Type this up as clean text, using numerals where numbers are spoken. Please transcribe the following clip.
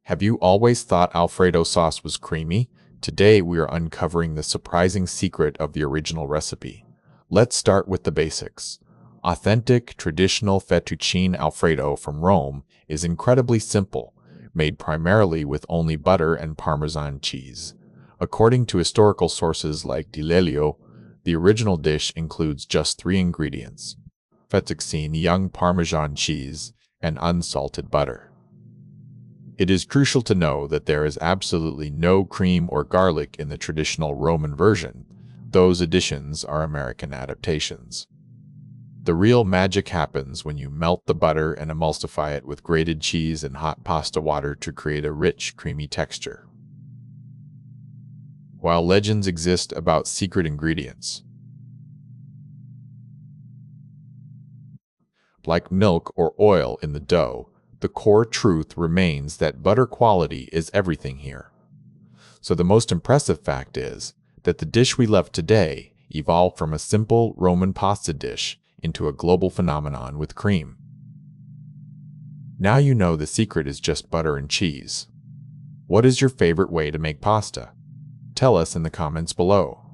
Have you always thought Alfredo sauce was creamy? Today we are uncovering the surprising secret of the original recipe. Let's start with the basics. Authentic, traditional Fettuccine Alfredo from Rome is incredibly simple, made primarily with only butter and Parmesan cheese. According to historical sources like Di, the original dish includes just 3 ingredients: fettuccine, young Parmesan cheese, and unsalted butter. It is crucial to know that there is absolutely no cream or garlic in the traditional Roman version. Those additions are American adaptations. The real magic happens when you melt the butter and emulsify it with grated cheese and hot pasta water to create a rich, creamy texture. While legends exist about secret ingredients, like milk or oil in the dough, the core truth remains that butter quality is everything here. So the most impressive fact is that the dish we love today evolved from a simple Roman pasta dish into a global phenomenon with cream. Now you know the secret is just butter and cheese. What is your favorite way to make pasta? Tell us in the comments below.